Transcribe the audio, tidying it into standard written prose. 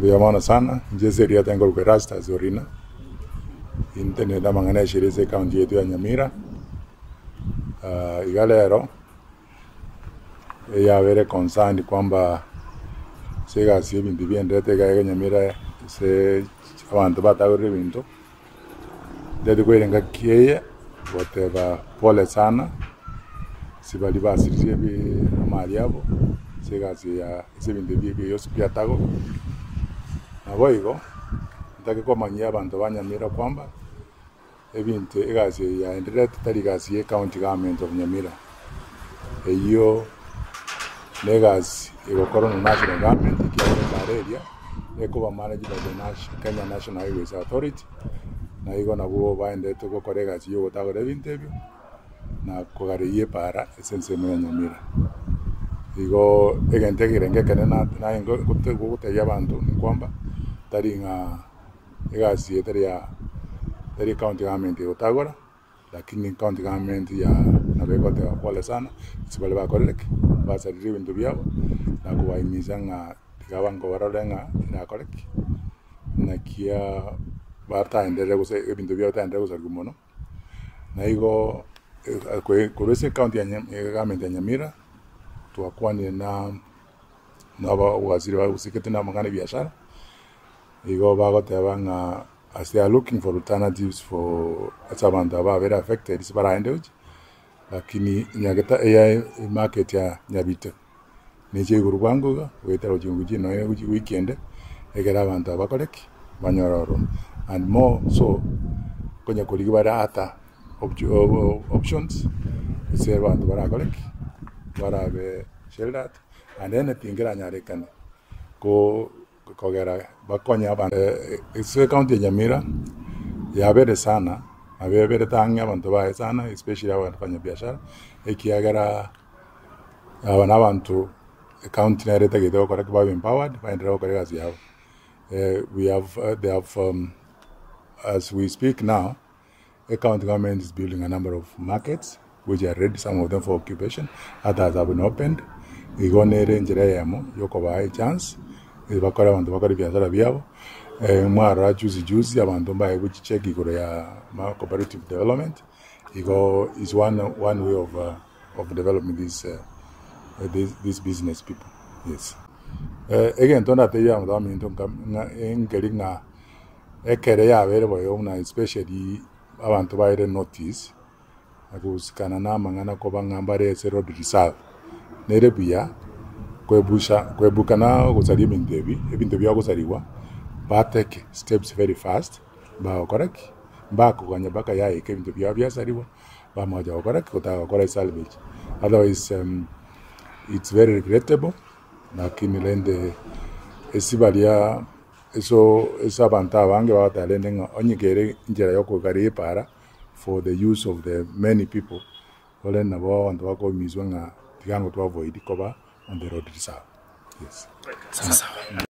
Biamana sana, njese ya tengo Rasta Zorina. Internet na mangana shireze kaunti yetu ya Nyamira. Igalero ya vere concerned kwamba sega si bintu biendete ga Nyamira se abantu batagore bintu. Dede kwerenga kieye whatever pole sana. Sibali basirije bi mali yabo. Sega si ya se bintu bi yosu piatago. Naboigo ndake kwa manyia abantu banyamira kwamba ebintu egazi ya endelete tari gazi ye county government of Nyamira eyo legacy igokoro na national government ikiwa area eko managed by the Kenya National Highways Authority na igo nabo baendete gukora gazi yo gutagora ebintu ebyo na kugariye para esense mu Nyamira igo egentegire ngekene na ingo gutega abantu kwamba tari nga egazi tari county government utagora lakini county government ya nabekote pole sana sibale bakoreke basariri bintu byabo na kubaimiza nga tigabango bararenga na koreke na kia barta endere gose ebintu byabo tandere gose gumono na igo kurese county ya government ya Nyamira tuakwani na waziri wa usikete na mangana biashara igo bagoteba nga as they are looking for alternatives for abantu aba very affected sibaraende lakini nyageta AI market ya Nyabite nije gurwango wetero jinguji no weekend egera abantu abakoreki banyororo and more so konya kuligibara hata options se abantu barakoreki barabe sheldat and anything gara nyarekana ko kogera bakonya abantu ese county ya Nyamira ya bere sana abebere tanga abantu bae sana especially abantu fanya biashara ekiagara abana abantu county na reta gedo kora kwa empowered by ndero kora kazi yao they have as we speak now the county government is building a number of markets which are ready, some of them for occupation, others have been opened. Igonere njere yamo yoko bae chance bakora abantu bakora biashara byabo mwara juzi abantu bae guchicheki ikoro ya cooperative development igo is one way of developing these business people. Yes. Again tonda te ya ndo minto ngeri nga ekere ya bere boyo na especially abantu bae notice akusikana na mangana ko bangambare ese road reserve nerebuya kwebukana gusari ebintu bya gusariwa bateke steps very fast ba correct ba kuganya baka ya ebintu bya sariwa ba moja correct kota salvage otherwise it's very regrettable lakini lende esibalia eso esabanta bange batalende onyigere njera yo kugari para for the use of the many people wale na bo abantu bako mizwa nga tigango to avoid koba on the road reserve. Yes.